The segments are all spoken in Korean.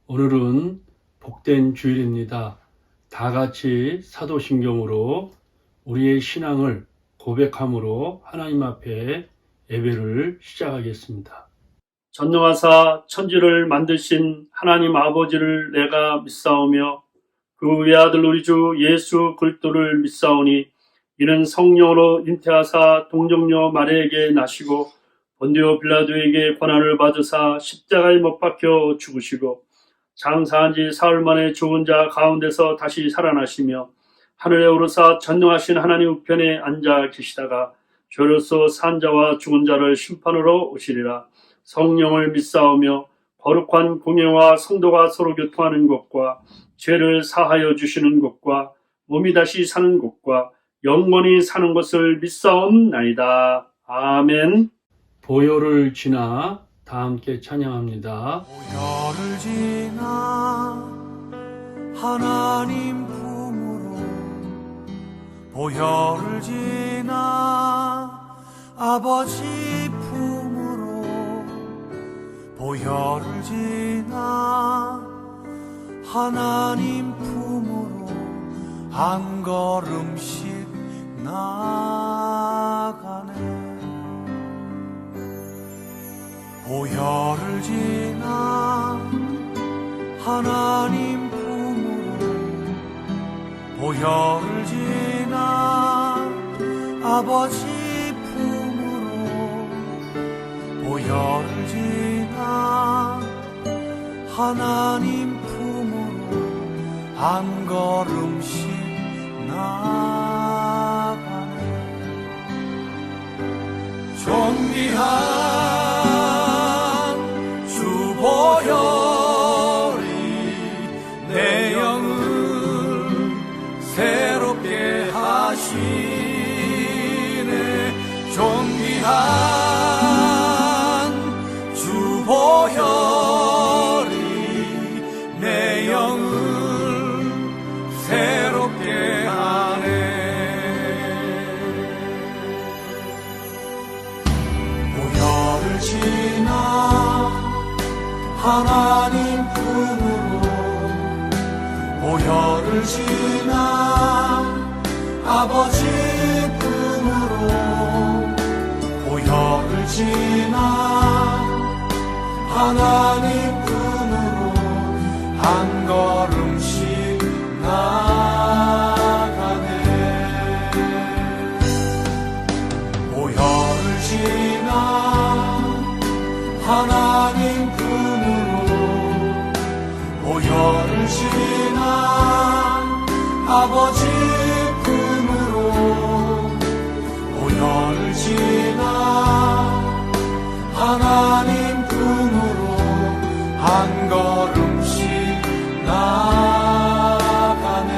오늘은 복된 주일입니다. 다 같이 사도신경으로 우리의 신앙을 고백함으로 하나님 앞에 예배를 시작하겠습니다. 전능하사 천지를 만드신 하나님 아버지를 내가 믿사오며 그 외아들 우리 주 예수 그리스도를 믿사오니 이는 성령으로 잉태하사 동정녀 마리아에게 나시고 본디오 빌라도에게 고난을 받으사 십자가에 못 박혀 죽으시고 장사한 지 사흘 만에 죽은 자 가운데서 다시 살아나시며 하늘에 오르사 전능하신 하나님 우편에 앉아 계시다가 죄로서 산 자와 죽은 자를 심판으로 오시리라. 성령을 믿사오며 거룩한 공예와 성도가 서로 교통하는 것과 죄를 사하여 주시는 것과 몸이 다시 사는 것과 영원히 사는 것을 믿사옵나이다. 아멘. 보혈을 지나 다 함께 찬양합니다. 보혈을 지나 하나님 품으로 보혈을 지나 아버지 품으로 보혈을 지나 하나님 품으로 한 걸음씩 나가네. 보혈을 지나 하나님 품으로 보혈을 지나 아버지 품으로 보혈을 지나 하나님 품으로 한 걸음씩 나가네. 존귀한 보혈이 내 영을 새롭게 하시네. 존귀한 주 보혈이 내 영을 새롭게 하네. 보혈을 지나 하나님 품으로 보혈을 지나 아버지 품으로 보혈을 지나 하나님 품으로 한 걸음씩 나가네. 보혈을 지나 하나님 보혈을 지나 아버지 품으로 보혈을 지나 하나님 품으로 한 걸음씩 나가네.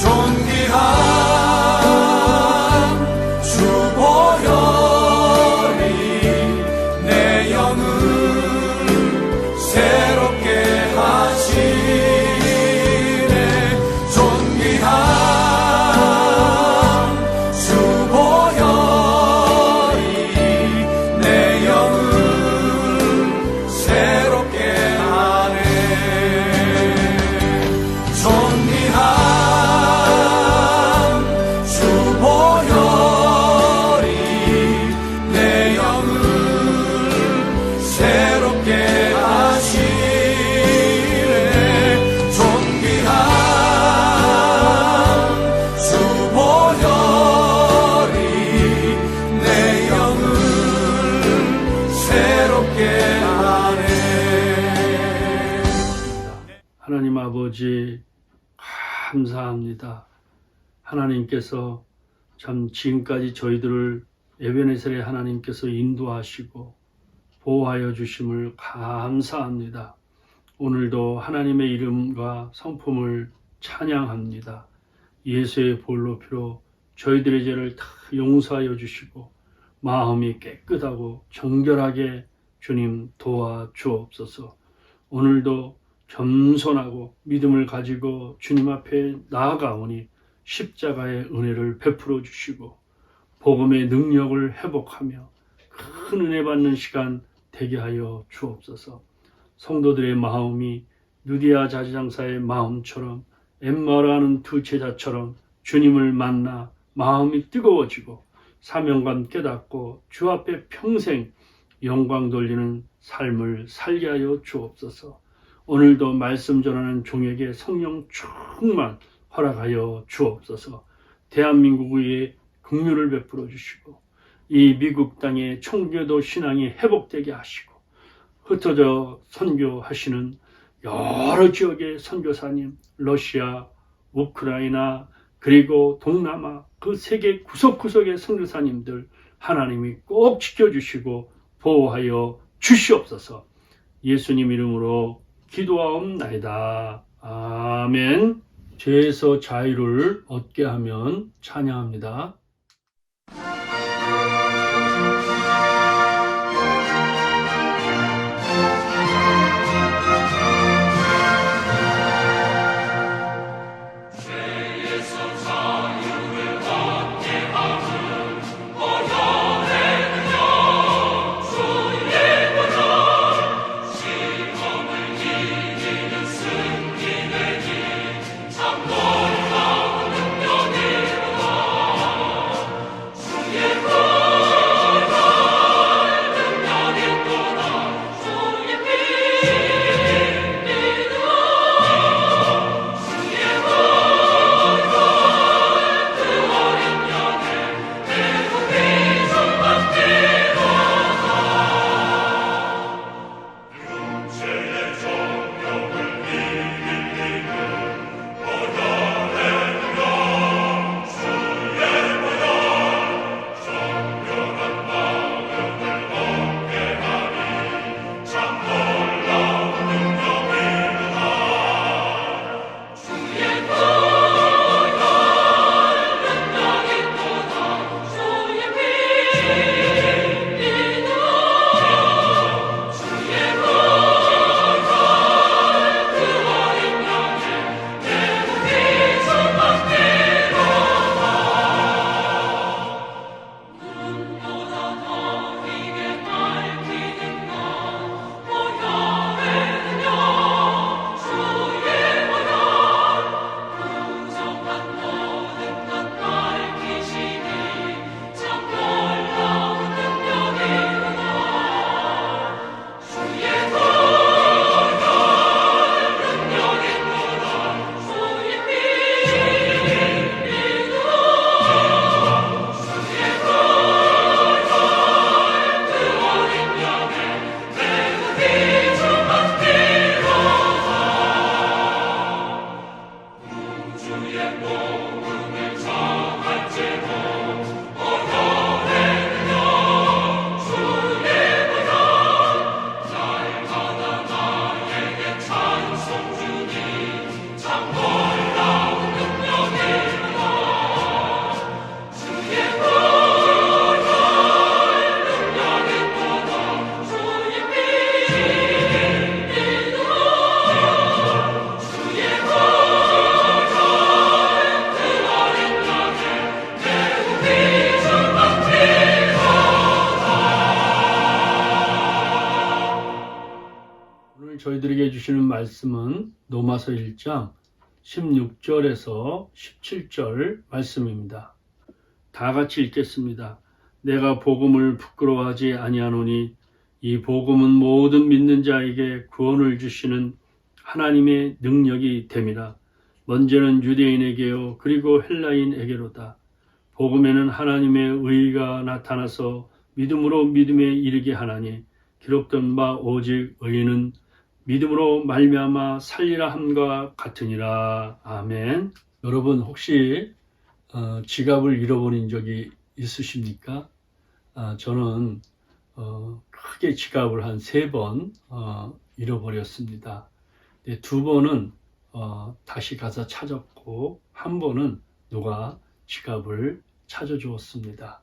존귀한 주 보혈이 내 영을 새롭게 하시네. 존귀한 주 보혈이 내 영을 새롭게 하네. 존귀한 주 보혈이 내 영을 새롭게 하나님 아버지 감사합니다. 하나님께서 참 지금까지 저희들을 에베네셀의 하나님께서 인도하시고 보호하여 주심을 감사합니다. 오늘도 하나님의 이름과 성품을 찬양합니다. 예수의 보혈로 피로 저희들의 죄를 다 용서하여 주시고 마음이 깨끗하고 정결하게 주님 도와 주옵소서. 오늘도 겸손하고 믿음을 가지고 주님 앞에 나아가오니 십자가의 은혜를 베풀어 주시고 복음의 능력을 회복하며 큰 은혜 받는 시간 되게 하여 주옵소서. 성도들의 마음이 누디아 자지장사의 마음처럼 엠마라는 두 제자처럼 주님을 만나 마음이 뜨거워지고 사명감 깨닫고 주 앞에 평생 영광 돌리는 삶을 살게 하여 주옵소서. 오늘도 말씀 전하는 종에게 성령 충만 허락하여 주옵소서. 대한민국의 긍휼을 베풀어 주시고 이 미국 땅의 청교도 신앙이 회복되게 하시고 흩어져 선교하시는 여러 지역의 선교사님, 러시아, 우크라이나, 그리고 동남아 그 세계 구석구석의 선교사님들 하나님이 꼭 지켜주시고 보호하여 주시옵소서. 예수님 이름으로 기도하옵나이다. 아멘. 죄에서 자유를 얻게 하면 찬양합니다. 저희들에게 주시는 말씀은 로마서 1장 16절에서 17절 말씀입니다. 다 같이 읽겠습니다. 내가 복음을 부끄러워하지 아니하노니 이 복음은 모든 믿는 자에게 구원을 주시는 하나님의 능력이 됨이라. 먼저는 유대인에게요 그리고 헬라인에게로다. 복음에는 하나님의 의가 나타나서 믿음으로 믿음에 이르게 하나니 기록된 바 오직 의인은 믿음으로 말미암아 살리라 함과 같으니라. 아멘. 여러분 혹시 지갑을 잃어버린 적이 있으십니까? 저는 크게 지갑을 한 3번 잃어버렸습니다. 두 번은 다시 가서 찾았고, 한 번은 누가 지갑을 찾아주었습니다.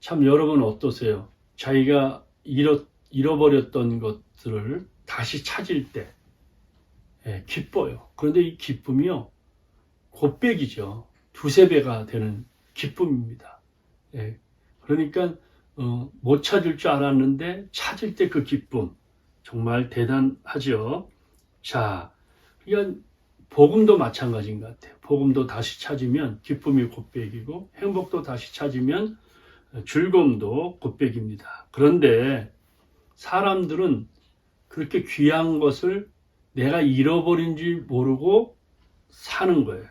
참 여러분 어떠세요? 자기가 잃어버렸던 것들을 다시 찾을 때 기뻐요. 그런데 이 기쁨이요, 곱백이죠. 두세 배가 되는 기쁨입니다. 그러니까 못 찾을 줄 알았는데 찾을 때 그 기쁨 정말 대단하죠. 자, 그러니까 복음도 마찬가지인 것 같아요. 복음도 다시 찾으면 기쁨이 곱백이고, 행복도 다시 찾으면 즐거움도 곱백입니다. 그런데 사람들은 그렇게 귀한 것을 내가 잃어버린 줄 모르고 사는 거예요.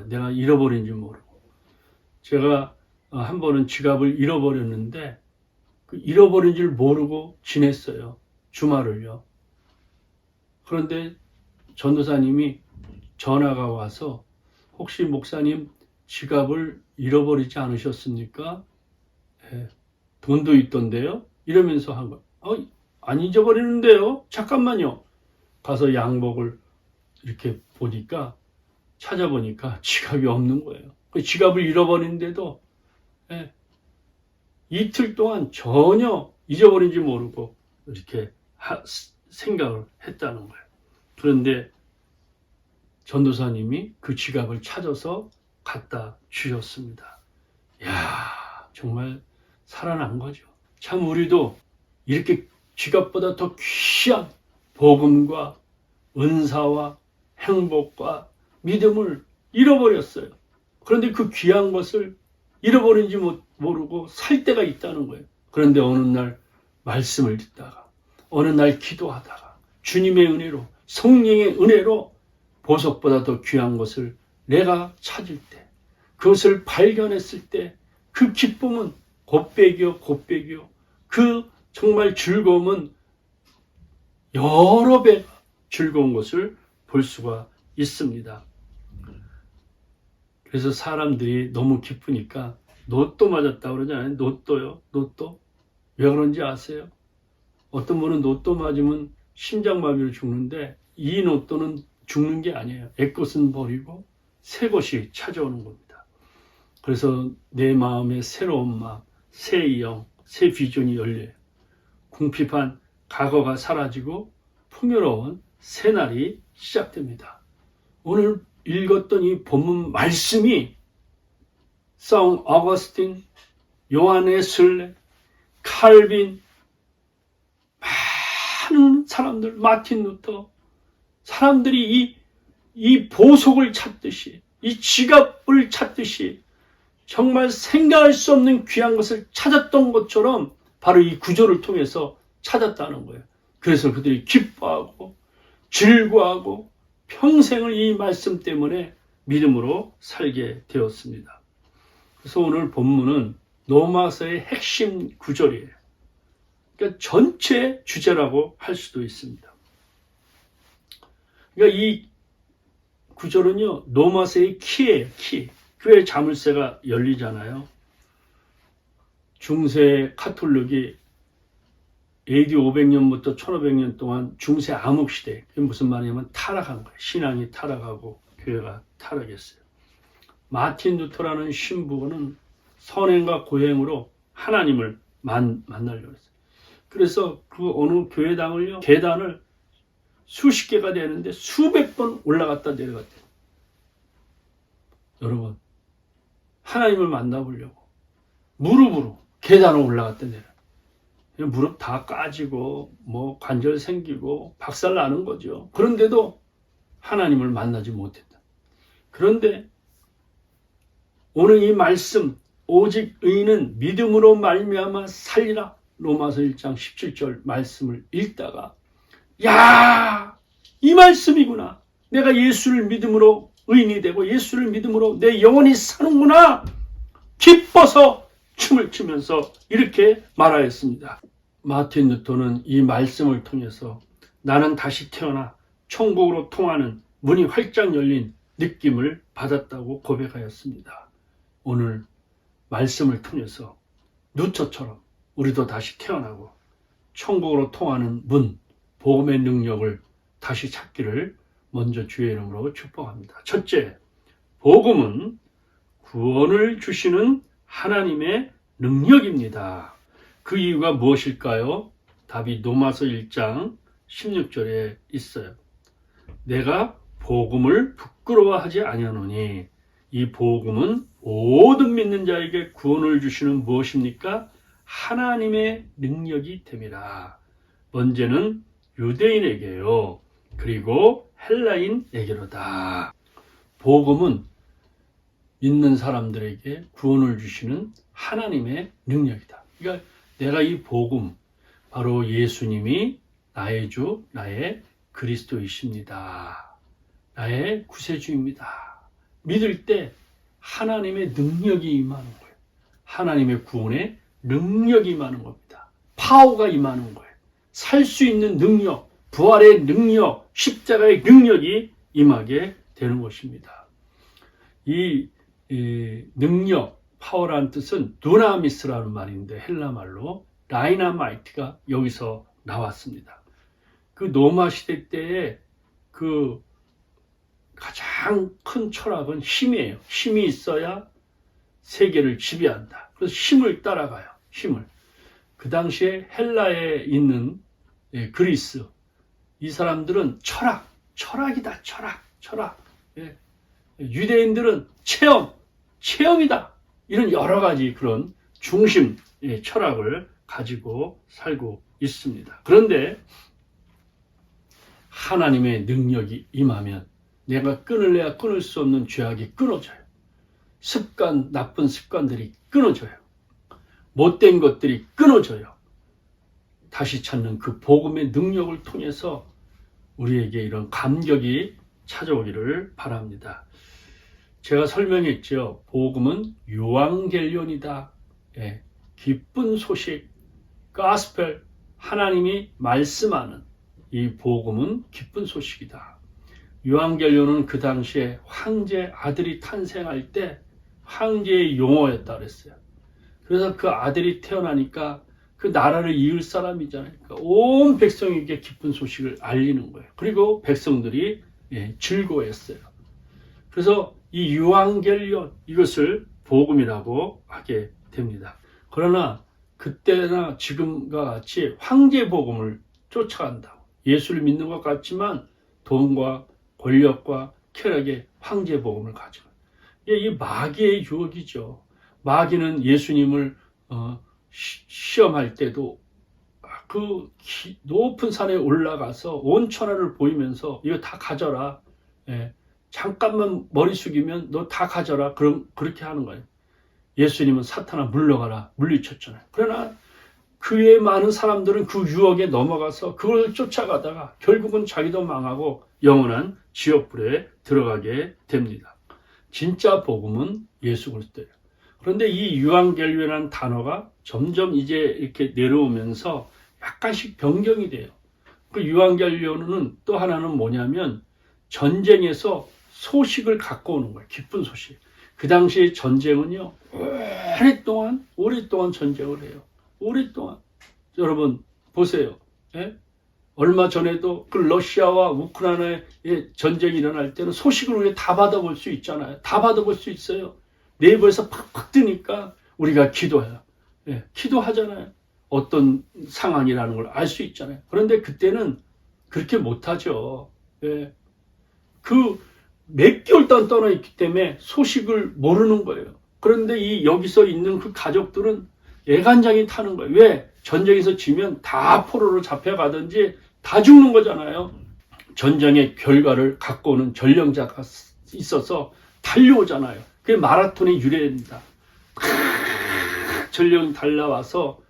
내가 잃어버린 줄 모르고. 제가 한 번은 지갑을 잃어버렸는데, 그 잃어버린 줄 모르고 지냈어요. 주말을요. 그런데 전도사님이 전화가 와서, 혹시 목사님 지갑을 잃어버리지 않으셨습니까? 돈도 있던데요? 이러면서 한 거예요. 안 잊어버리는데요? 잠깐만요. 가서 양복을 이렇게 찾아보니까 지갑이 없는 거예요. 그 지갑을 잃어버린데도 이틀 동안 전혀 잊어버린지 모르고 이렇게 생각을 했다는 거예요. 그런데 전도사님이 그 지갑을 찾아서 갖다 주셨습니다. 이야, 정말 살아난 거죠. 참 우리도 이렇게 지갑보다 더 귀한 복음과 은사와 행복과 믿음을 잃어버렸어요. 그런데 그 귀한 것을 잃어버린지 모르고 살 때가 있다는 거예요. 그런데 어느 날 말씀을 듣다가, 어느 날 기도하다가 주님의 은혜로, 성령의 은혜로 보석보다 더 귀한 것을 내가 찾을 때, 그것을 발견했을 때 그 기쁨은 곱백이요. 그 정말 즐거움은 여러 배 즐거운 것을 볼 수가 있습니다. 그래서 사람들이 너무 기쁘니까 로또 맞았다고 그러잖아요. 로또. 왜 그런지 아세요? 어떤 분은 로또 맞으면 심장마비로 죽는데, 이 로또는 죽는 게 아니에요. 옛것은 버리고 새 것이 찾아오는 겁니다. 그래서 내 마음에 새로운 마음, 새 영, 새 비전이 열려요. 궁핍한 과거가 사라지고 풍요로운 새 날이 시작됩니다. 오늘 읽었던 이 본문 말씀이 성 어거스틴, 요한의 슬레, 칼빈, 많은 사람들, 마틴 루터, 사람들이 이 보석을 찾듯이, 이 지갑을 찾듯이 정말 생각할 수 없는 귀한 것을 찾았던 것처럼 바로 이 구절을 통해서 찾았다는 거예요. 그래서 그들이 기뻐하고 즐거워하고 평생을 이 말씀 때문에 믿음으로 살게 되었습니다. 그래서 오늘 본문은 로마서의 핵심 구절이에요. 그러니까 전체 주제라고 할 수도 있습니다. 그러니까 이 구절은요, 로마서의 키예요, 키. 교회 자물쇠가 열리잖아요. 중세 카톨릭이 AD 500년부터 1500년 동안 중세 암흑시대, 그게 무슨 말이냐면 타락한 거예요. 신앙이 타락하고 교회가 타락했어요. 마틴 루터라는 신부는 선행과 고행으로 하나님을 만나려고 했어요. 그래서 그 어느 교회당을요, 계단을 수십 개가 되는데 수백 번 올라갔다 내려갔대요. 여러분, 하나님을 만나보려고 무릎으로 계단을 올라갔다 내려. 무릎 다 까지고 관절 생기고 박살 나는 거죠. 그런데도 하나님을 만나지 못했다. 그런데 오늘 이 말씀, 오직 의인은 믿음으로 말미암아 살리라, 로마서 1장 17절 말씀을 읽다가, 야, 이 말씀이구나. 내가 예수를 믿음으로 의인이 되고 예수를 믿음으로 내 영혼이 사는구나. 기뻐서 춤을 추면서 이렇게 말하였습니다. 마틴 루터는 이 말씀을 통해서 나는 다시 태어나 천국으로 통하는 문이 활짝 열린 느낌을 받았다고 고백하였습니다. 오늘 말씀을 통해서 루터처럼 우리도 다시 태어나고 천국으로 통하는 문, 복음의 능력을 다시 찾기를 먼저 주의 이름으로 축복합니다. 첫째, 복음은 구원을 주시는 하나님의 능력입니다. 그 이유가 무엇일까요? 답이 로마서 1장 16절에 있어요. 내가 복음을 부끄러워하지 아니하노니 이 복음은 모든 믿는 자에게 구원을 주시는 무엇입니까? 하나님의 능력이 됨이라. 먼저는 유대인에게요. 그리고 헬라인에게로다. 복음은 믿는 사람들에게 구원을 주시는 하나님의 능력이다. 그러니까 내가 이 복음, 바로 예수님이 나의 주, 나의 그리스도이십니다. 나의 구세주입니다. 믿을 때 하나님의 능력이 임하는 거예요. 하나님의 구원의 능력이 임하는 겁니다. 파워가 임하는 거예요. 살 수 있는 능력, 부활의 능력, 십자가의 능력이 임하게 되는 것입니다. 이 능력, 파워라는 뜻은 두나미스라는 말인데 헬라 말로 다이나마이트가 여기서 나왔습니다. 그 로마 시대 때의 그 가장 큰 철학은 힘이에요. 힘이 있어야 세계를 지배한다. 그래서 힘을 따라가요. 힘을. 그 당시에 헬라에 있는 그리스, 이 사람들은 철학이다. 철학. 유대인들은 체험이다. 이런 여러 가지 그런 중심 철학을 가지고 살고 있습니다. 그런데 하나님의 능력이 임하면 내가 끊을래야 끊을 수 없는 죄악이 끊어져요. 나쁜 습관들이 끊어져요. 못된 것들이 끊어져요. 다시 찾는 그 복음의 능력을 통해서 우리에게 이런 감격이 찾아오기를 바랍니다. 제가 설명했죠. 복음은 유앙겔리온이다. 기쁜 소식, 가스펠, 하나님이 말씀하는 이 복음은 기쁜 소식이다. 유앙겔리온은 그 당시에 황제 아들이 탄생할 때 황제의 용어였다 그랬어요. 그래서 그 아들이 태어나니까 그 나라를 이을 사람이잖아요. 그러니까 온 백성에게 기쁜 소식을 알리는 거예요. 그리고 백성들이 즐거워했어요. 그래서 이 유앙겔리온, 이것을 복음이라고 하게 됩니다. 그러나 그때나 지금과 같이 황제 복음을 쫓아간다. 예수를 믿는 것 같지만 돈과 권력과 쾌락의 황제 복음을 가지고, 이 마귀의 유혹이죠. 마귀는 예수님을 시험할 때도 그 높은 산에 올라가서 온 천하를 보이면서 이거 다 가져라. 잠깐만 머리 숙이면 너 다 가져라. 그렇게 하는 거예요. 예수님은 사탄아 물러가라. 물리쳤잖아요. 그러나 그 외에 많은 사람들은 그 유혹에 넘어가서 그걸 쫓아가다가 결국은 자기도 망하고 영원한 지옥불에 들어가게 됩니다. 진짜 복음은 예수 그리스도예요. 그런데 이 유앙겔리온이라는 단어가 점점 이제 이렇게 내려오면서 약간씩 변경이 돼요. 그 유앙겔리온은 또 하나는 뭐냐면 전쟁에서 소식을 갖고 오는 거예요. 기쁜 소식. 그 당시에 전쟁은요, 오랫동안 전쟁을 해요. 오랫동안. 여러분 보세요. 얼마 전에도 그 러시아와 우크라이나의 전쟁이 일어날 때는 소식을 우리가 다 받아볼 수 있잖아요. 다 받아볼 수 있어요. 네이버에서 팍팍 뜨니까 우리가 기도해요. 기도하잖아요. 어떤 상황이라는 걸 알 수 있잖아요. 그런데 그때는 그렇게 못하죠. 그 몇 개월 동안 떠나 있기 때문에 소식을 모르는 거예요. 그런데 여기서 있는 그 가족들은 애간장이 타는 거예요. 왜? 전쟁에서 지면 다 포로로 잡혀가든지 다 죽는 거잖아요. 전쟁의 결과를 갖고 오는 전령자가 있어서 달려오잖아요. 그게 마라톤의 유래입니다. 전령이 달려와서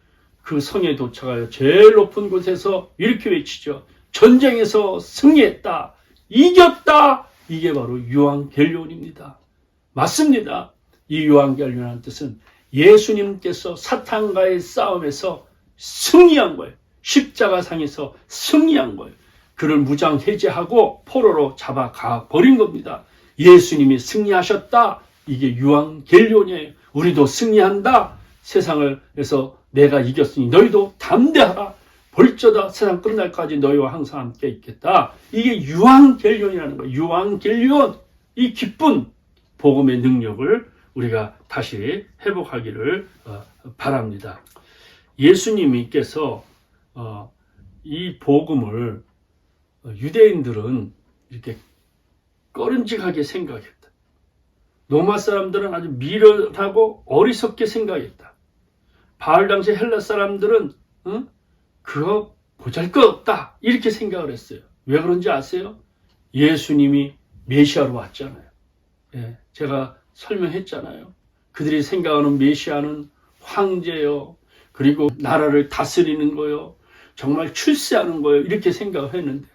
그 성에 도착하여 제일 높은 곳에서 이렇게 외치죠. 전쟁에서 승리했다. 이겼다. 이게 바로 유앙겔리온입니다. 맞습니다. 이 유앙겔리온이라는 뜻은 예수님께서 사탄과의 싸움에서 승리한 거예요. 십자가상에서 승리한 거예요. 그를 무장 해제하고 포로로 잡아가 버린 겁니다. 예수님이 승리하셨다. 이게 유앙겔리온이에요. 우리도 승리한다. 세상을 해서 내가 이겼으니 너희도 담대하라. 볼저다 세상 끝날까지 너희와 항상 함께 있겠다. 이게 유앙겔리온이라는 거예요. 유앙겔리온, 이 기쁜 복음의 능력을 우리가 다시 회복하기를 바랍니다. 예수님께서 이 복음을 유대인들은 이렇게 꺼림직하게 생각했다. 로마 사람들은 아주 미련하고 어리석게 생각했다. 바울 당시 헬라 사람들은 그거 보잘것없다 이렇게 생각을 했어요. 왜 그런지 아세요? 예수님이 메시아로 왔잖아요. 예, 제가 설명했잖아요. 그들이 생각하는 메시아는 황제요, 그리고 나라를 다스리는 거요, 정말 출세하는 거요, 이렇게 생각을 했는데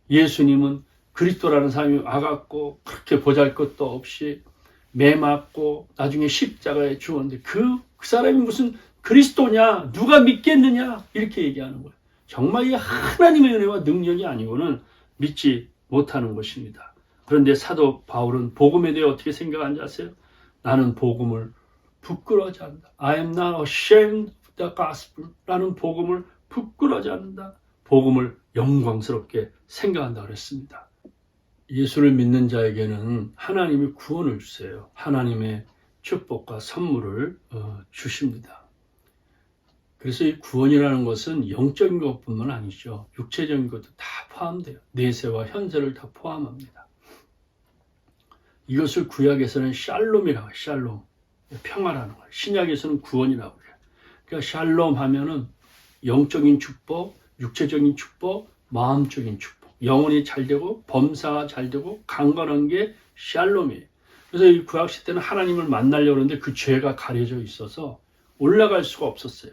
예수님은 그리스도라는 사람이 와갖고 그렇게 보잘것도 없이 매 맞고 나중에 십자가에 죽었는데 그 사람이 무슨 그리스도냐, 누가 믿겠느냐 이렇게 얘기하는 거예요. 정말 이 하나님의 은혜와 능력이 아니고는 믿지 못하는 것입니다. 그런데 사도 바울은 복음에 대해 어떻게 생각하는지 아세요? 나는 복음을 부끄러워하지 않는다. I am not ashamed of the gospel. 라는 복음을 부끄러워하지 않는다. 복음을 영광스럽게 생각한다 그랬습니다. 예수를 믿는 자에게는 하나님이 구원을 주세요. 하나님의 축복과 선물을 주십니다. 그래서 이 구원이라는 것은 영적인 것뿐만 아니죠. 육체적인 것도 다 포함돼요. 내세와 현세를 다 포함합니다. 이것을 구약에서는 샬롬이라고 해요. 샬롬. 평화라는 거예요. 신약에서는 구원이라고 해요. 그러니까 샬롬 하면은 영적인 축복, 육체적인 축복, 마음적인 축복. 영혼이 잘 되고 범사가 잘 되고 강건한 게 샬롬이에요. 그래서 이 구약 시대는 하나님을 만나려고 하는데 그 죄가 가려져 있어서 올라갈 수가 없었어요.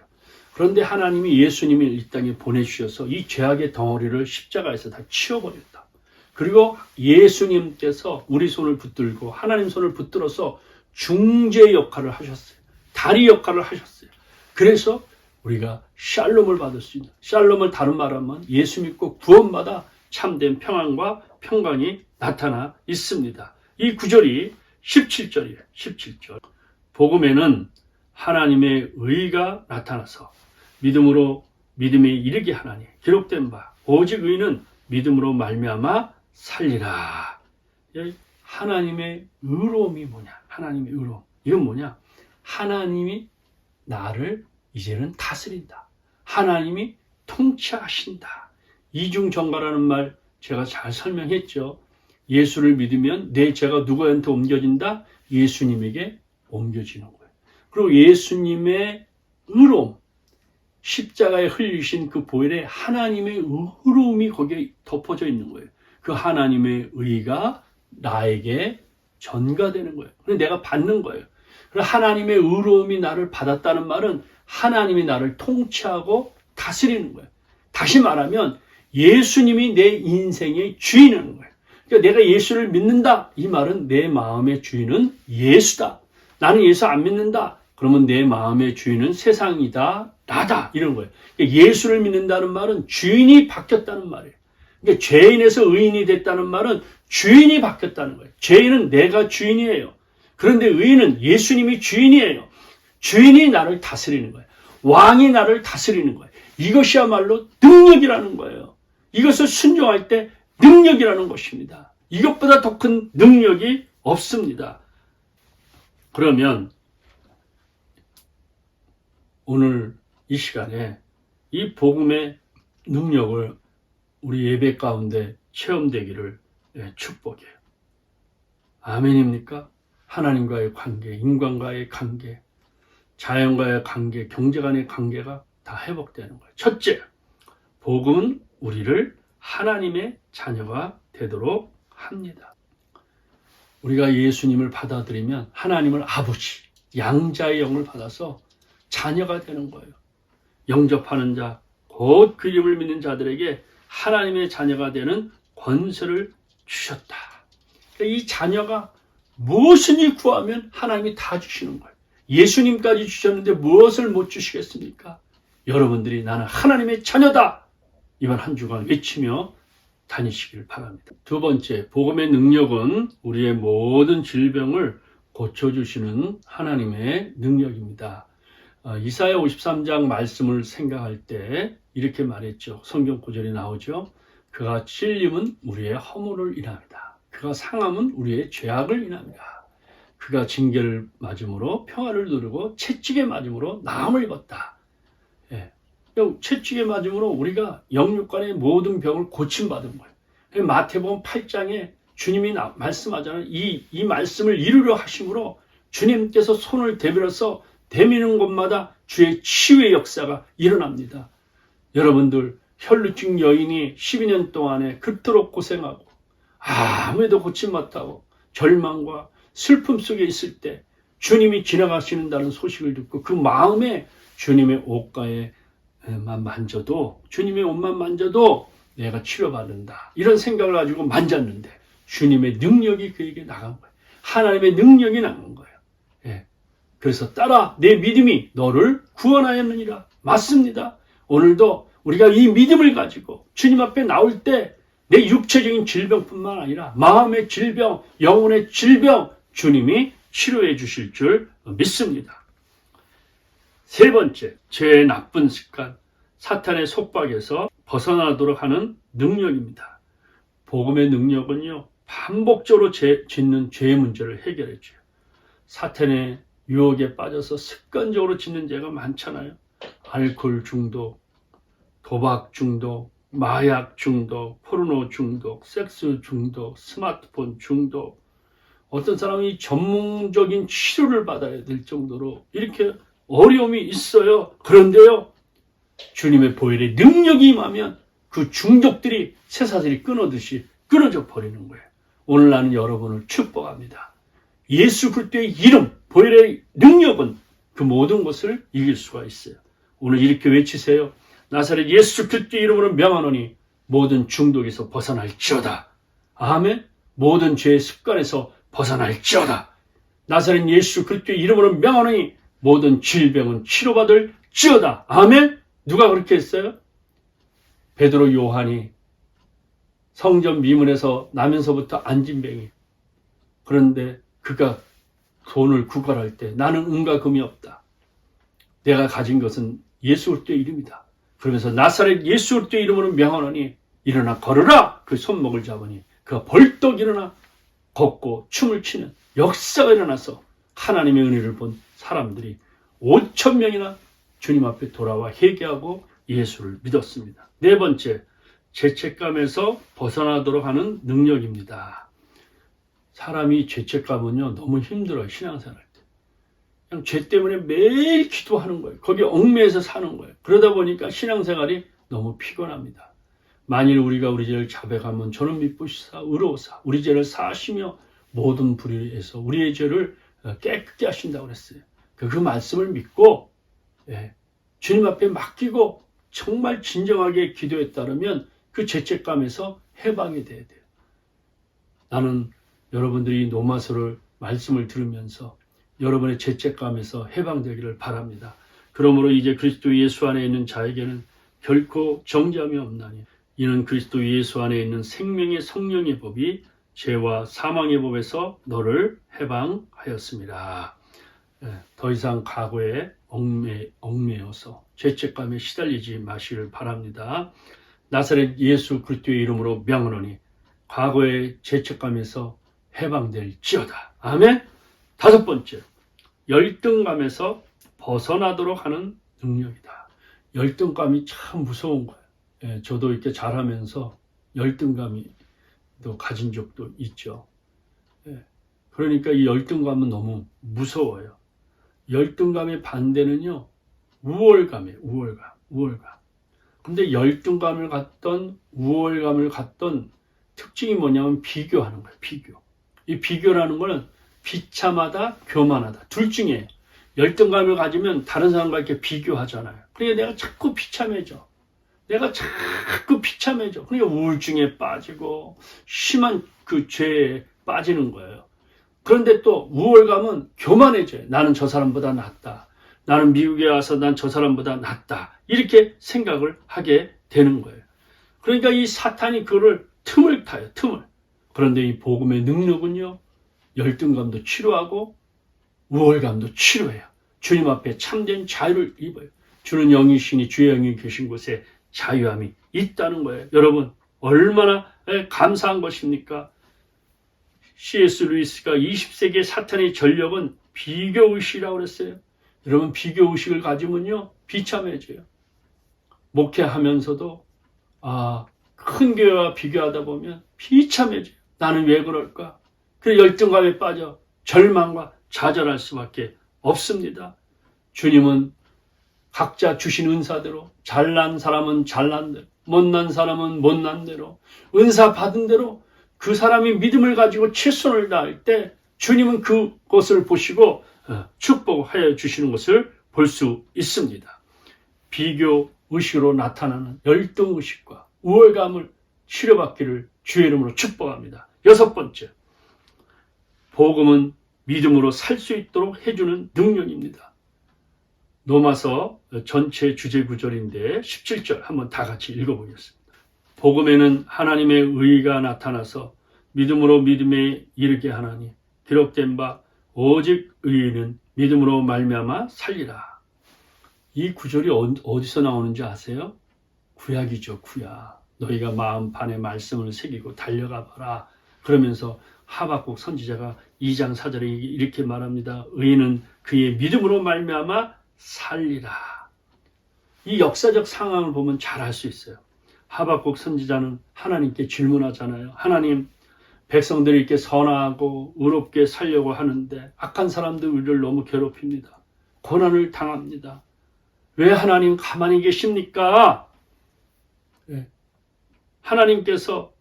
그런데 하나님이 예수님을 이 땅에 보내주셔서 이 죄악의 덩어리를 십자가에서 다 치워버렸다. 그리고 예수님께서 우리 손을 붙들고 하나님 손을 붙들어서 중재 역할을 하셨어요. 다리 역할을 하셨어요. 그래서 우리가 샬롬을 받을 수 있는, 샬롬을 다른 말로 하면 예수 믿고 구원받아 참된 평안과 평강이 나타나 있습니다. 이 구절이 17절이에요. 17절. 복음에는 하나님의 의가 나타나서 믿음으로 믿음에 이르게 하나니 기록된 바 오직 의는 믿음으로 말미암아 살리라. 하나님의 의로움이 뭐냐? 하나님의 의로움. 이건 뭐냐? 하나님이 나를 이제는 다스린다. 하나님이 통치하신다. 이중전가라는 말 제가 잘 설명했죠. 예수를 믿으면 내 죄가 누구한테 옮겨진다? 예수님에게 옮겨지는 거예요. 그리고 예수님의 의로움, 십자가에 흘리신 그 보혈에 하나님의 의로움이 거기에 덮어져 있는 거예요. 그 하나님의 의가 나에게 전가되는 거예요. 그래서 내가 받는 거예요. 그래서 하나님의 의로움이 나를 받았다는 말은 하나님이 나를 통치하고 다스리는 거예요. 다시 말하면 예수님이 내 인생의 주인인 거예요. 그러니까 내가 예수를 믿는다. 이 말은 내 마음의 주인은 예수다. 나는 예수 안 믿는다. 그러면 내 마음의 주인은 세상이다. 나다. 이런 거예요. 그러니까 예수를 믿는다는 말은 주인이 바뀌었다는 말이에요. 그러니까 죄인에서 의인이 됐다는 말은 주인이 바뀌었다는 거예요. 죄인은 내가 주인이에요. 그런데 의인은 예수님이 주인이에요. 주인이 나를 다스리는 거예요. 왕이 나를 다스리는 거예요. 이것이야말로 능력이라는 거예요. 이것을 순종할 때 능력이라는 것입니다. 이것보다 더 큰 능력이 없습니다. 그러면 오늘 이 시간에 이 복음의 능력을 우리 예배 가운데 체험되기를 축복해요. 아멘입니까? 하나님과의 관계, 인간과의 관계, 자연과의 관계, 경제 간의 관계가 다 회복되는 거예요. 첫째, 복음은 우리를 하나님의 자녀가 되도록 합니다. 우리가 예수님을 받아들이면 하나님을 아버지, 양자의 영을 받아서 자녀가 되는 거예요. 영접하는 자, 곧 그 이름을 믿는 자들에게 하나님의 자녀가 되는 권세를 주셨다. 이 자녀가 무엇이니 구하면 하나님이 다 주시는 거예요. 예수님까지 주셨는데 무엇을 못 주시겠습니까? 여러분들이 나는 하나님의 자녀다. 이번 한 주간 외치며 다니시길 바랍니다. 두 번째, 복음의 능력은 우리의 모든 질병을 고쳐주시는 하나님의 능력입니다. 이사야 53장 말씀을 생각할 때 이렇게 말했죠. 성경 구절이 나오죠. 그가 찔림은 우리의 허물을 인합니다. 그가 상함은 우리의 죄악을 인합니다. 그가 징계를 맞음으로 평화를 누리고 채찍에 맞음으로 나음을 입었다. 예. 채찍에 맞음으로 우리가 영육간의 모든 병을 고침받은 거예요. 마태복음 8장에 주님이 말씀하잖아요. 이 말씀을 이루려 하심으로 주님께서 손을 대밀어서 대미는 곳마다 주의 치유의 역사가 일어납니다. 여러분들 혈루증 여인이 12년 동안에 그토록 고생하고 아무에도 고침 못하고 절망과 슬픔 속에 있을 때 주님이 지나가시는다는 소식을 듣고 그 마음에 주님의 옷가에만 만져도 주님의 옷만 만져도 내가 치료받는다. 이런 생각을 가지고 만졌는데 주님의 능력이 그에게 나간 거예요. 하나님의 능력이 나간 거예요. 예. 그래서 따라 내 믿음이 너를 구원하였느니라. 맞습니다. 오늘도 우리가 이 믿음을 가지고 주님 앞에 나올 때 내 육체적인 질병뿐만 아니라 마음의 질병, 영혼의 질병 주님이 치료해 주실 줄 믿습니다. 세 번째, 죄의 나쁜 습관, 사탄의 속박에서 벗어나도록 하는 능력입니다. 복음의 능력은요, 반복적으로 짓는 죄의 문제를 해결해 줘요. 사탄의 유혹에 빠져서 습관적으로 짓는 죄가 많잖아요. 알코올 중독, 도박 중독, 마약 중독, 포르노 중독, 섹스 중독, 스마트폰 중독. 어떤 사람이 전문적인 치료를 받아야 될 정도로 이렇게 어려움이 있어요. 그런데요, 주님의 보혈의 능력이 임하면 그 중독들이 쇠사슬이 끊어듯이 끊어져 버리는 거예요. 오늘 나는 여러분을 축복합니다. 예수 그리스도의 이름, 보혈의 능력은 그 모든 것을 이길 수가 있어요. 오늘 이렇게 외치세요. 나사렛 예수 그리스도의 이름으로 명하노니 모든 중독에서 벗어날지어다. 아멘. 모든 죄의 습관에서 벗어날지어다. 나사렛 예수 그리스도의 이름으로 명하노니 모든 질병은 치료받을지어다. 아멘. 누가 그렇게 했어요? 베드로 요한이 성전 미문에서 나면서부터 안진뱅이. 그런데 그가 돈을 구걸할 때 나는 은과 금이 없다. 내가 가진 것은 예수 그리스도의 이름이다. 그러면서 나사렛 예수 그리스도의 이름으로 명하노니 일어나 걸으라. 그 손목을 잡으니 그가 벌떡 일어나 걷고 춤을 추는 역사가 일어나서 하나님의 은혜를 본 사람들이 5,000명이나 주님 앞에 돌아와 회개하고 예수를 믿었습니다. 네 번째, 죄책감에서 벗어나도록 하는 능력입니다. 사람이 죄책감은요, 너무 힘들어요. 신앙생활 때. 그냥 죄 때문에 매일 기도하는 거예요. 거기에 얽매여서 사는 거예요. 그러다 보니까 신앙생활이 너무 피곤합니다. 만일 우리가 우리 죄를 자백하면 저는 미쁘시사 의로우사 우리 죄를 사하시며 모든 불의에서 우리의 죄를 깨끗게 하신다고 그랬어요. 그 말씀을 믿고 주님 앞에 맡기고 정말 진정하게 기도에 따르면 그 죄책감에서 해방이 돼야 돼요. 나는 여러분들이 노마서를 말씀을 들으면서 여러분의 죄책감에서 해방되기를 바랍니다. 그러므로 이제 그리스도 예수 안에 있는 자에게는 결코 정죄함이 없나니 이는 그리스도 예수 안에 있는 생명의 성령의 법이 죄와 사망의 법에서 너를 해방하였습니다. 더 이상 과거에 얽매여서 죄책감에 시달리지 마시길 바랍니다. 나사렛 예수 그리스도의 이름으로 명하노니 과거의 죄책감에서 해방될지어다. 아멘. 다섯 번째, 열등감에서 벗어나도록 하는 능력이다. 열등감이 참 무서운 거예요. 저도 이렇게 잘하면서 열등감이 또 가진 적도 있죠. 그러니까 이 열등감은 너무 무서워요. 열등감의 반대는요, 우월감이에요. 우월감. 근데 열등감을 갖던 우월감을 갖던 특징이 뭐냐면 비교하는 거예요. 이 비교라는 거는 비참하다, 교만하다. 둘 중에 열등감을 가지면 다른 사람과 이렇게 비교하잖아요. 그러니까 내가 자꾸 비참해져. 그러니까 우울증에 빠지고 심한 그 죄에 빠지는 거예요. 그런데 또 우월감은 교만해져요. 나는 저 사람보다 낫다. 나는 미국에 와서 난 저 사람보다 낫다. 이렇게 생각을 하게 되는 거예요. 그러니까 이 사탄이 그거를 틈을 타요. 그런데 이 복음의 능력은요, 열등감도 치료하고 우월감도 치료해요. 주님 앞에 참된 자유를 입어요. 주는 영이시니 주의 영이 계신 곳에 자유함이 있다는 거예요. 여러분, 얼마나 감사한 것입니까? C.S. 루이스가 20세기의 사탄의 전력은 비교의식이라고 그랬어요. 여러분, 비교의식을 가지면요, 비참해져요. 목회하면서도 큰 교회와 비교하다 보면 비참해져요. 나는 왜 그럴까? 그 열등감에 빠져 절망과 좌절할 수밖에 없습니다. 주님은 각자 주신 은사대로, 잘난 사람은 잘난 대로, 못난 사람은 못난 대로, 은사 받은 대로 그 사람이 믿음을 가지고 최선을 다할 때 주님은 그것을 보시고 축복하여 주시는 것을 볼 수 있습니다. 비교 의식으로 나타나는 열등 의식과 우월감을 치료받기를 주의 이름으로 축복합니다. 6번째, 복음은 믿음으로 살 수 있도록 해주는 능력입니다. 로마서 전체 주제 구절인데 17절 한번 다 같이 읽어보겠습니다. 복음에는 하나님의 의가 나타나서 믿음으로 믿음에 이르게 하나니 기록된 바 오직 의인은 믿음으로 말미암아 살리라. 이 구절이 어디서 나오는지 아세요? 구약이죠, 구약. 너희가 마음판에 말씀을 새기고 달려가 봐라. 그러면서 하박국 선지자가 2장 4절에 이렇게 말합니다. 의인은 그의 믿음으로 말미암아 살리라. 이 역사적 상황을 보면 잘 알 수 있어요. 하박국 선지자는 하나님께 질문하잖아요. 하나님, 백성들이 이렇게 선하고 의롭게 살려고 하는데 악한 사람들 우리를 너무 괴롭힙니다. 고난을 당합니다. 왜 하나님 가만히 계십니까? 하나님께서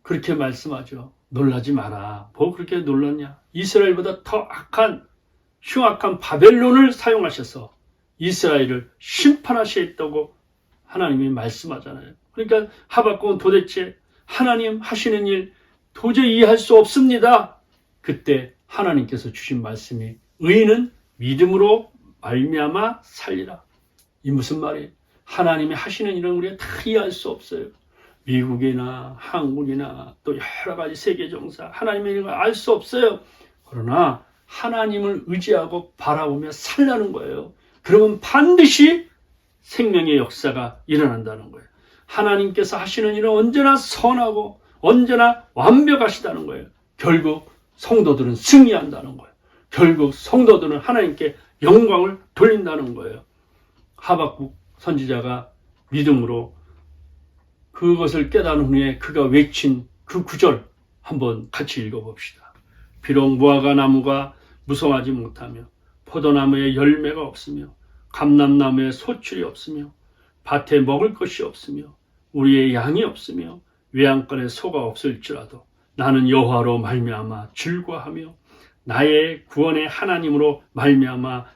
그렇게 말씀하죠. 놀라지 마라. 뭐 그렇게 놀랐냐? 이스라엘보다 더 악한 흉악한 바벨론을 사용하셔서 이스라엘을 심판하시겠다고 하나님이 말씀하잖아요. 그러니까 하박국은 도대체 하나님 하시는 일 도저히 이해할 수 없습니다. 그때 하나님께서 주신 말씀이 의인은 믿음으로 말미암아 살리라. 이 무슨 말이에요? 하나님이 하시는 일은 우리가 다 이해할 수 없어요. 미국이나 한국이나 또 여러 가지 세계 정사, 하나님의 일을 알 수 없어요. 그러나 하나님을 의지하고 바라보며 살라는 거예요. 그러면 반드시 생명의 역사가 일어난다는 거예요. 하나님께서 하시는 일은 언제나 선하고 언제나 완벽하시다는 거예요. 결국 성도들은 승리한다는 거예요. 결국 성도들은 하나님께 영광을 돌린다는 거예요. 하박국 선지자가 믿음으로 그것을 깨달은 후에 그가 외친 그 구절 한번 같이 읽어봅시다. 비록 무화과 나무가 무성하지 못하며 포도나무에 열매가 없으며 감람나무에 소출이 없으며 밭에 먹을 것이 없으며 우리의 양이 없으며 외양간에 소가 없을지라도 나는 여호와로 말미암아 즐거워하며 나의 구원의 하나님으로 말미암아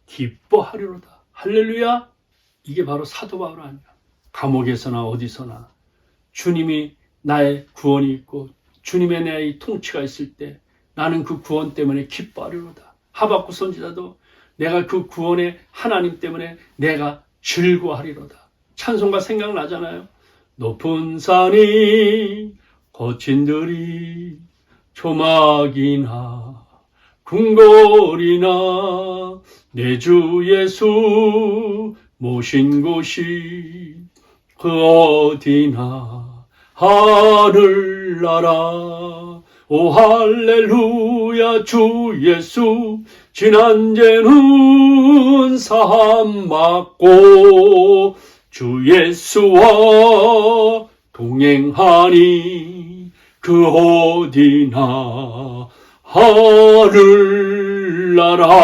기뻐하리로다. 할렐루야. 이게 바로 사도 바울 아니야. 감옥에서나 어디서나 주님이 나의 구원이 있고 주님의 내 통치가 있을 때 나는 그 구원 때문에 기뻐하리로다. 하박국 선지자도 내가 그 구원의 하나님 때문에 내가 즐거워하리로다. 찬송가 생각나잖아요. 높은 산이 거친 들이 조막이나 궁궐이나 내 주 예수 모신 곳이 그 어디나 하늘나라. 오 할렐루야. 주 예수 지난 죄는 사함 받고 주 예수와 동행하니 그 어디나 하늘나라.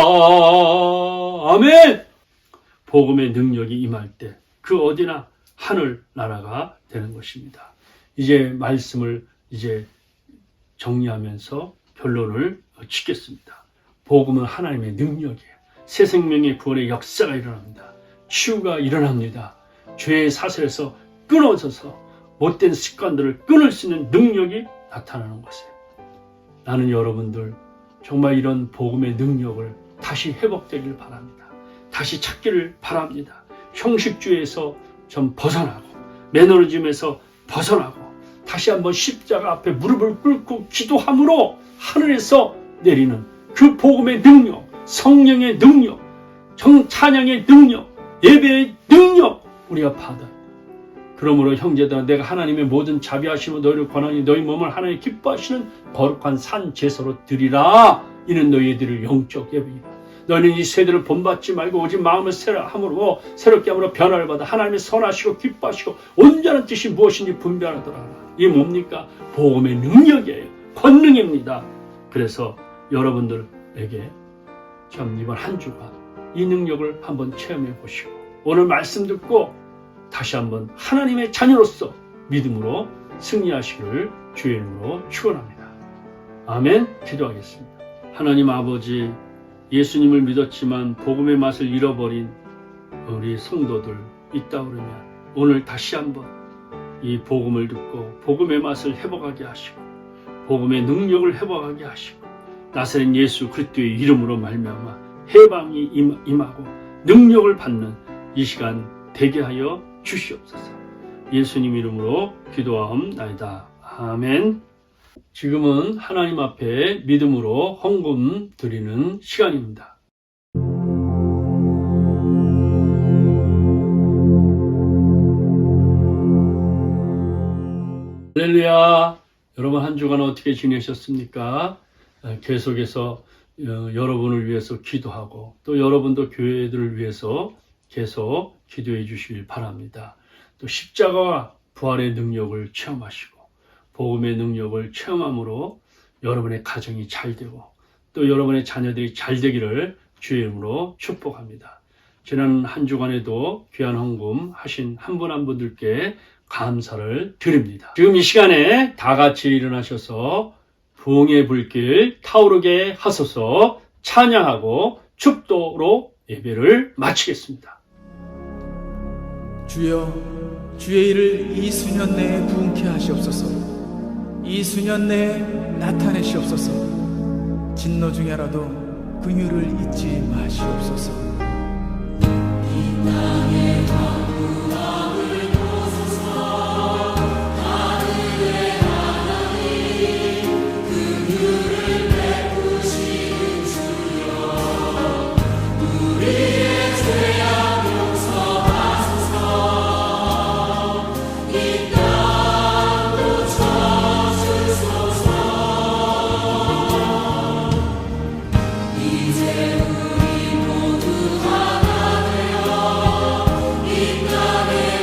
아멘. 복음의 능력이 임할 때 그 어디나 하늘나라가 되는 것입니다. 이제 말씀을 정리하면서 결론을 짓겠습니다. 복음은 하나님의 능력이에요. 새 생명의 구원의 역사가 일어납니다. 치유가 일어납니다. 죄의 사슬에서 끊어져서 못된 습관들을 끊을 수 있는 능력이 나타나는 것이에요. 나는 여러분들 정말 이런 복음의 능력을 다시 회복되길 바랍니다. 다시 찾기를 바랍니다. 형식주의에서 좀 벗어나고 매너리즘에서 벗어나고 다시 한번 십자가 앞에 무릎을 꿇고 기도함으로 하늘에서 내리는 그 복음의 능력, 성령의 능력, 찬양의 능력, 예배의 능력 우리가 받아요. 그러므로 형제들아, 내가 하나님의 모든 자비하심으로 너희를 권하니 너희 몸을 하나님 기뻐하시는 거룩한 산 제사로 드리라. 이는 너희들의 영적 예배이라. 너희는 이 세대를 본받지 말고 오직 마음을 새롭게 함으로 변화를 받아 하나님의 선하시고 기뻐하시고 온전한 뜻이 무엇인지 분별하더라. 이게 뭡니까? 복음의 능력이에요. 권능입니다. 그래서 여러분들에게 참 이번 한 주간 이 능력을 한번 체험해 보시고 오늘 말씀 듣고 다시 한번 하나님의 자녀로서 믿음으로 승리하시기를 주의 이름으로 축원합니다. 아멘. 기도하겠습니다. 하나님 아버지, 예수님을 믿었지만 복음의 맛을 잃어버린 우리 성도들 있다 그러면 오늘 다시 한번 이 복음을 듣고 복음의 맛을 회복하게 하시고 복음의 능력을 회복하게 하시고 나사렛 예수 그리스도의 이름으로 말미암아 해방이 임하고 능력을 받는 이 시간 되게 하여 주시옵소서. 예수님 이름으로 기도하옵나이다. 아멘. 지금은 하나님 앞에 믿음으로 헌금 드리는 시간입니다. 할렐루야. 여러분 한 주간 어떻게 지내셨습니까? 계속해서 여러분을 위해서 기도하고 또 여러분도 교회들을 위해서 계속 기도해 주시길 바랍니다. 또 십자가와 부활의 능력을 체험하시고 복음의 능력을 체험함으로 여러분의 가정이 잘 되고 또 여러분의 자녀들이 잘 되기를 주의 이름으로 축복합니다. 지난 한 주간에도 귀한 헌금 하신 한 분 한 분들께 감사를 드립니다. 지금 이 시간에 다 같이 일어나셔서 부흥의 불길 타오르게 하소서 찬양하고 축도로 예배를 마치겠습니다. 주여, 주의 일을 이 수년 내에 부흥케 하시옵소서. 이 수년 내에 나타내시옵소서. 진노 중에라도 긍휼을 잊지 마시옵소서. 이 땅에 강구함을 도소서. 하늘의 하나님 긍휼을 베푸시는 주여, 우리의 죄악 용서하소서. 이 땅도 쳐주소서. 이제 우리 모두 하나 되어 이 땅에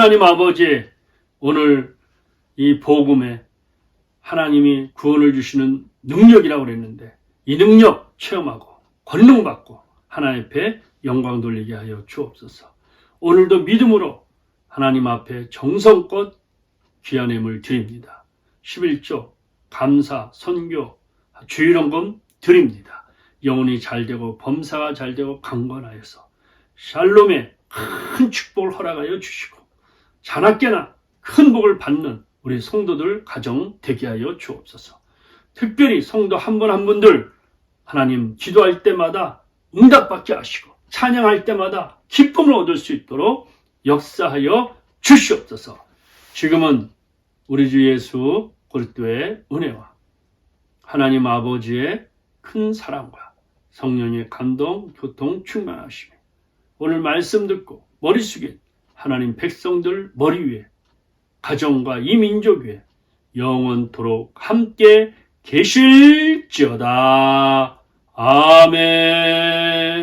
하나님 아버지, 오늘 이 복음에 하나님이 구원을 주시는 능력이라고 그랬는데 이 능력 체험하고 권능받고 하나님 앞에 영광 돌리게 하여 주옵소서. 오늘도 믿음으로 하나님 앞에 정성껏 귀한 예물 드립니다. 11조, 감사, 선교, 주일원금 드립니다. 영혼이 잘되고 범사가 잘되고 강건하여서 샬롬의 큰 축복을 허락하여 주시고 자나깨나 큰 복을 받는 우리 성도들 가정 되게 하여 주옵소서. 특별히 성도 한 분 한 분들 하나님 기도할 때마다 응답받게 하시고 찬양할 때마다 기쁨을 얻을 수 있도록 역사하여 주시옵소서. 지금은 우리 주 예수 그리스도의 은혜와 하나님 아버지의 큰 사랑과 성령의 감동, 교통 충만하시며 오늘 말씀 듣고 머리 숙인 하나님 백성들 머리 위에 가정과 이 민족 위에 영원토록 함께 계실지어다. 아멘.